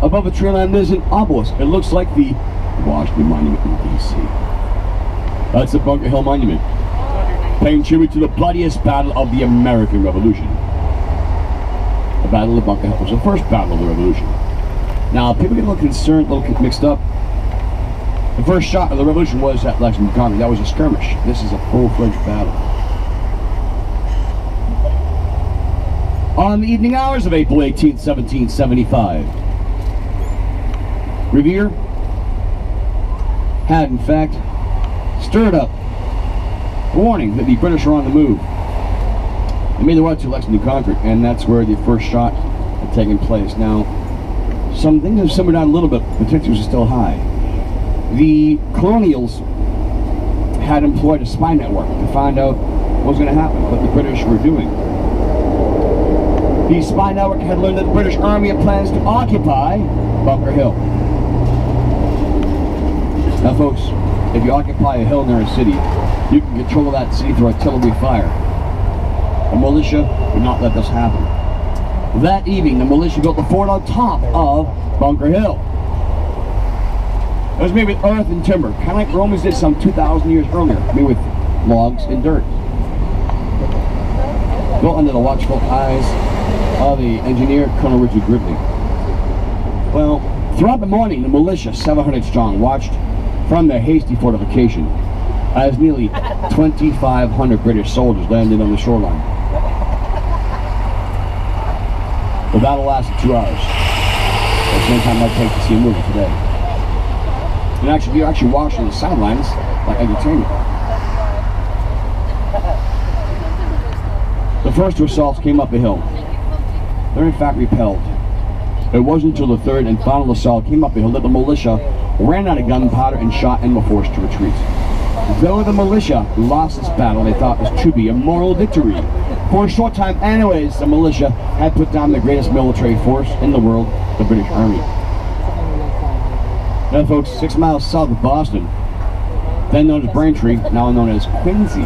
above the tree line, there's an obelisk. It looks like the Washington Monument in D.C. That's the Bunker Hill Monument, paying tribute to the bloodiest battle of the American Revolution. The Battle of Bunker Hill was the first battle of the Revolution. Now, people get a little concerned, a little mixed up. The first shot of the Revolution was at Lexington Concord. That was a skirmish. This is a full-fledged battle. On the evening hours of April 18, 1775, Revere had, in fact, stirred up a warning that the British are on the move. They made their way to Lexington Concord, and that's where the first shot had taken place. Now, some things have simmered down a little bit, but tensions are still high. The colonials had employed a spy network to find out what was going to happen, what the British were doing. The spy network had learned that the British Army had plans to occupy Bunker Hill. Now folks, if you occupy a hill near a city, you can control that city through artillery fire. The militia would not let this happen. That evening, the militia built the fort on top of Bunker Hill. It was made with earth and timber, kind of like Romans did some 2,000 years earlier, made with logs and dirt. Built under the watchful eyes of the engineer, Colonel Richard Gridley. Well, throughout the morning, the militia, 700 strong, watched from their hasty fortification as nearly 2,500 British soldiers landed on the shoreline. The battle lasted 2 hours. At the same time I'd take to see a movie today. And actually, if you're actually watching the sidelines, like entertainment. The first two assaults came up a hill. They were in fact repelled. It wasn't until the third and final assault came up a hill that the militia ran out of gunpowder and shot and were forced to retreat. Though the militia lost this battle, they thought it was to be a moral victory. For a short time anyways, the militia had put down the greatest military force in the world, the British Army. Now folks, 6 miles south of Boston, then known as Braintree, now known as Quincy,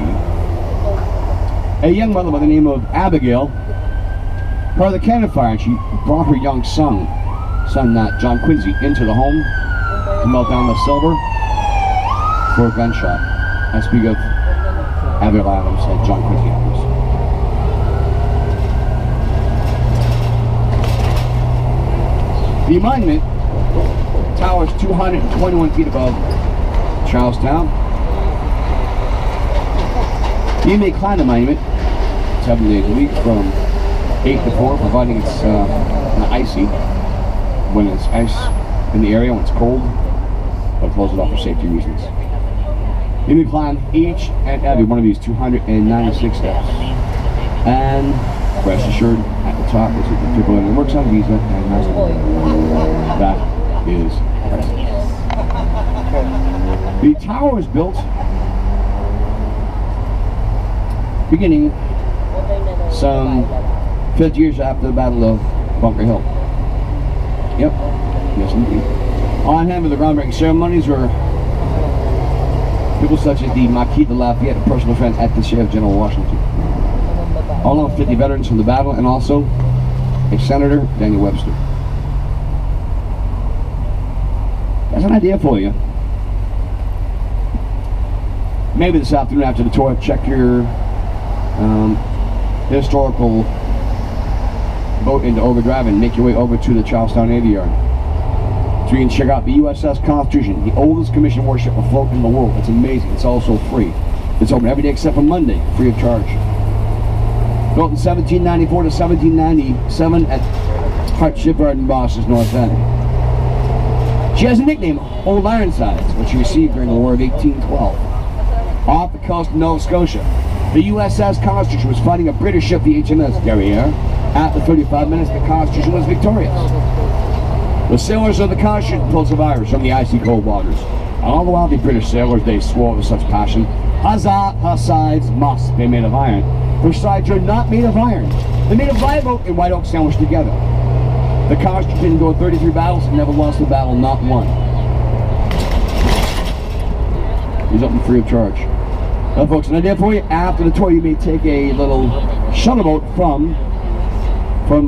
a young mother by the name of Abigail heard the cannon fire, and she brought her young son, John Quincy, into the home to melt down the silver for a gunshot. I speak of Abigail Adams and John Quincy Adams. The monument towers 221 feet above Charlestown. You may climb the monument 7 days a week from 8 to 4, providing it's icy when it's ice in the area, when it's cold, but close it off for safety reasons. You may climb each and every one of these 296 steps. And rest assured, at the top is a people that works on visa and has to work. That is priceless. The tower was built beginning some 50 years after the Battle of Bunker Hill. Yep, yes indeed. On hand with the groundbreaking ceremonies were people such as the Marquis de Lafayette, a personal friend at the Sheriff General Washington. All of 50 veterans from the battle, and also a Senator, Daniel Webster. That's an idea for you. Maybe this afternoon after the tour, check your historical boat into overdrive and make your way over to the Charlestown Navy Yard. So you can check out the USS Constitution, the oldest commissioned warship afloat in the world. It's amazing. It's also free. It's open every day except for Monday, free of charge. Built in 1794 to 1797 at Hart Shipyard in Boston's North End. She has a nickname, Old Ironsides, which she received during the War of 1812. Off the coast of Nova Scotia, the USS Constitution was fighting a British ship, the HMS Guerriere. After 35 minutes, the Constitution was victorious. The sailors of the Constitution pulled survivors from the icy cold waters. And all the while, the British sailors, they swore with such passion, "Huzzah, her sides must be made of iron." Her sides are not made of iron. They're made of live oak and white oak sandwiched together. The Constitution endured 33 battles and never lost a battle, not one. He's open free of charge. Now folks, an idea for you, after the tour you may take a little shuttle boat from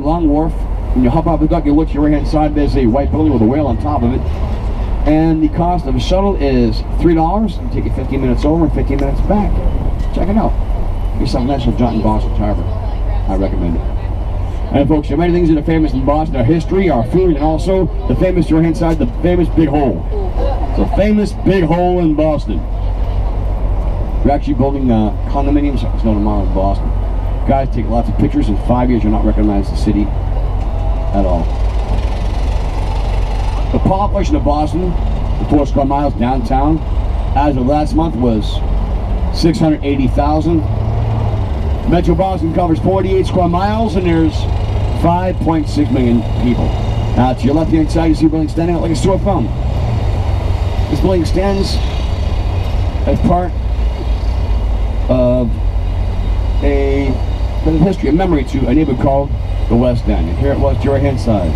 Long Wharf When you hop off the dock, you look to your right hand side, there's a white building with a whale on top of it. And the cost of a shuttle is $3. It'll take you 15 minutes over and 15 minutes back. Check it out. Get something nice with John in Boston Harbor. I recommend it. And folks, there are many things that are famous in Boston: our history, our food, and also the famous, to your hand side, the famous Big Hole. It's a famous Big Hole in Boston. We're actually building condominiums. There's no tomorrow in Boston. Guys, take lots of pictures. In 5 years, you'll not recognize the city at all. The population of Boston, the 4 square miles downtown, as of last month was 680,000. Metro Boston covers 48 square miles, and there's 5.6 million people. Now, to your left-hand side, you see a building standing out like a sore thumb. This building stands as part of a bit of history, a memory to a neighborhood called the West End. And here it was to your right-hand side.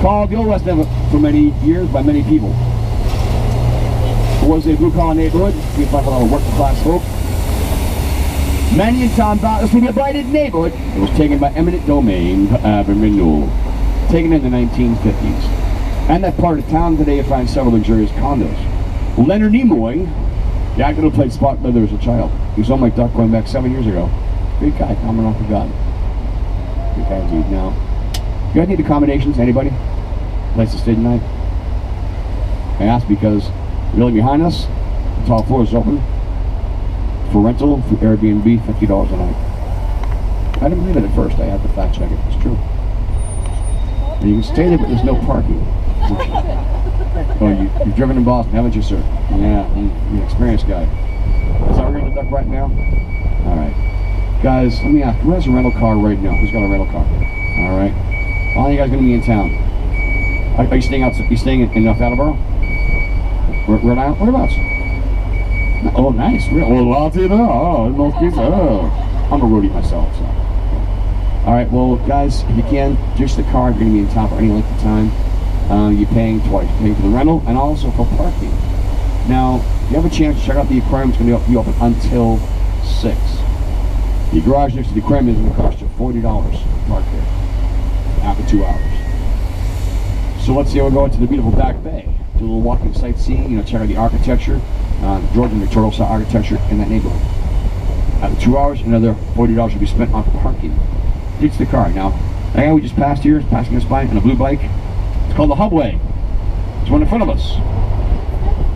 Called the Old West End for many years by many people. It was a blue-collar neighborhood. We find a lot of working-class folk. Many in town thought this would be a blighted neighborhood. It was taken by eminent domain for urban renewal, taken in the 1950s. And that part of town today you find several luxurious condos. Leonard Nimoy, the actor who played Spot Leather as a child, he was on my duck going back 7 years ago. Great guy, common off the god. Great guy indeed. Now, you guys need accommodations? Anybody? Place to stay tonight? I ask because the building behind us, the top floor is open for rental through Airbnb, $50 a night. I didn't believe it at first. I had to fact check it. It's true. And you can stay there, but there's no parking. Oh, you've driven in Boston, haven't you, sir? Yeah, you're an experienced guy. Is that where you're going to duck right now? All right. Guys, let me ask, who has a rental car right now? Who's got a rental car? All right. How long are you guys going to be in town? Are you staying out? You staying in North Attleboro? Rhode Island? Whereabouts? Oh, nice. Well, I'll tell you that. Oh, in most cases, I'm a roadie myself, so. All right, well, guys, if you can, just the car, if you're going to be in town for any length of time, you're paying twice. You're paying for the rental and also for parking. Now, if you have a chance to check out the aquarium, it's going to be open until 6. The garage next to the aquarium is going to cost you $40 to park there after 2 hours. So let's say we'll go into the beautiful Back Bay, do a little walking sightseeing, check out the architecture, Georgian Victorial style architecture in that neighborhood. After 2 hours, another $40 will be spent on parking. Ditch the car. Now, the guy we just passed here is passing us by on a blue bike. It's called the Hubway. It's one in front of us.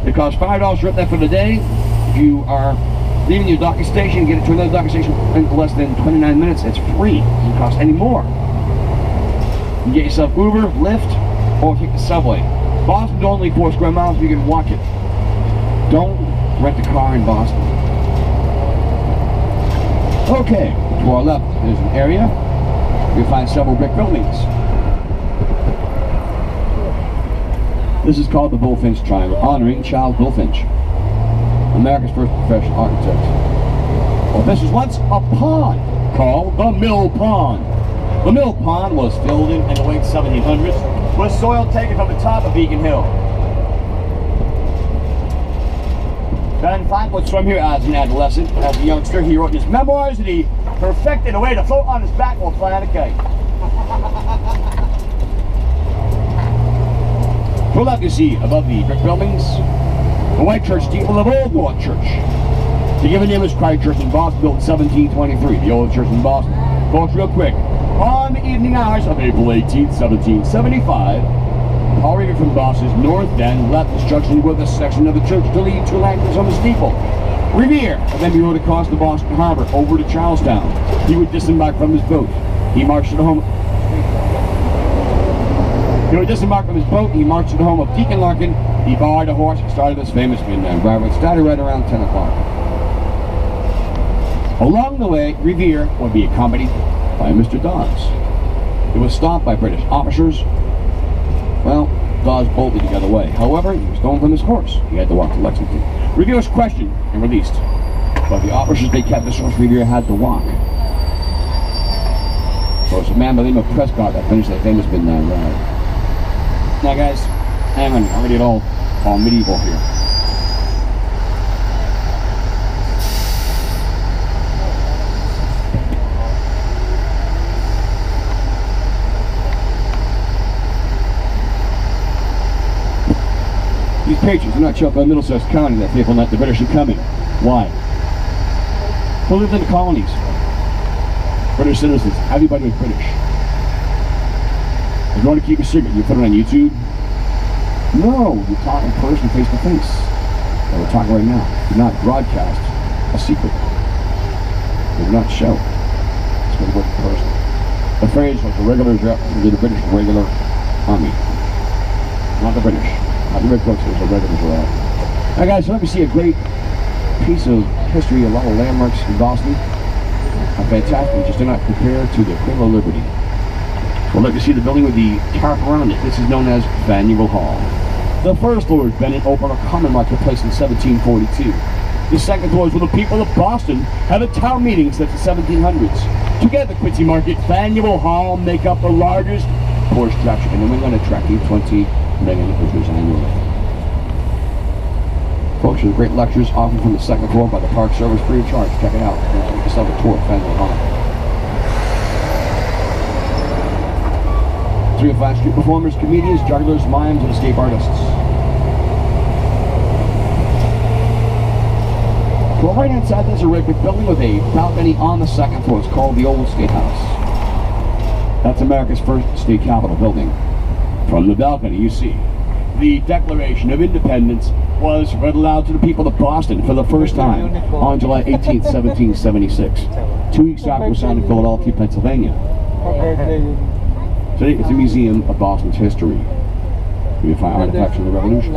It costs $5 rent there for the day. If you are leaving your docking station, get it to another docking station in less than 29 minutes, it's free. It doesn't cost any more. You can get yourself Uber, Lyft, or take the subway. Boston's only 4 square miles, you can walk it. Don't rent a car in Boston. Okay, to our left is an area. You'll find several brick buildings. This is called the Bullfinch Triangle, honoring Charles Bullfinch, America's first professional architect. Well, this was once a pond called the Mill Pond. The Mill Pond was filled in the late 1700s with soil taken from the top of Beacon Hill. Ben Frank would swim here as an adolescent. As a youngster, he wrote his memoirs and he perfected a way to float on his back while flying a kite. Pull up, you see, above the brick buildings, the white church steeple of Old North Church. The given name is Christ Church in Boston, built in 1723, the oldest church in Boston. Folks, real quick, on the evening hours of April 18th, 1775, Paul Revere from Boston's North End left instructions with a section of the church to lead to lanterns on the steeple. Revere then rode across the Boston Harbor over to Charlestown. He would disembark from his boat. He marched to the home. He would disembark from his boat. He marched to the home of Deacon Larkin. He borrowed a horse and started this famous midnight ride. It started right around 10 o'clock. Along the way, Revere would be accompanied by Mr. Dawes. He was stopped by British officers. Well, Dawes bolted the other way. However, he was stolen from his horse. He had to walk to Lexington. Revere was questioned and released. But the officers they kept this horse, Revere had to walk. So it's a man by the name of Prescott that finished that famous midnight ride. Now guys, hang on, already at all medieval here. These patriots do not show up in Middlesex County that fateful night the British are coming. Why? Who lived in the colonies? British citizens. Everybody was British. If you want to keep a secret, you put it on YouTube? No, you talk in person, face to face. Like we're talking right now. Do not broadcast a secret. Do not show. It's going to work in person. The phrase was the regulars are up to the British regular army. Not the British. Not the Red Coats, it was the regulars were out. Now guys, let me see a great piece of history, a lot of landmarks in Boston. Fantastic, just do not compare to the Cradle of Liberty. We'll let you see the building with the tarp around it. This is known as Faneuil Hall. The first Lord Bennett opened a common marketplace in 1742. The second floor is where the people of Boston have a town meeting since the 1700s. Together, Quincy Market, Faneuil Hall make up the largest tourist attraction in New England, attracting 20 million visitors annually. Folks, there's great lectures offered from the second floor by the Park Service free of charge. Check it out. Get yourself a tour of Faneuil Hall. 305 street performers, comedians, jugglers, mimes, and escape artists. To our right hand side, there's a brick building with a balcony on the second floor. It's called the Old State House. That's America's first state capitol building. From the balcony, you see the Declaration of Independence was read aloud to the people of Boston for the first time on July 18th, 1776. 2 weeks after it was signed in Philadelphia, Pennsylvania. Today, it's a museum of Boston's history. You find artifacts from the Revolution.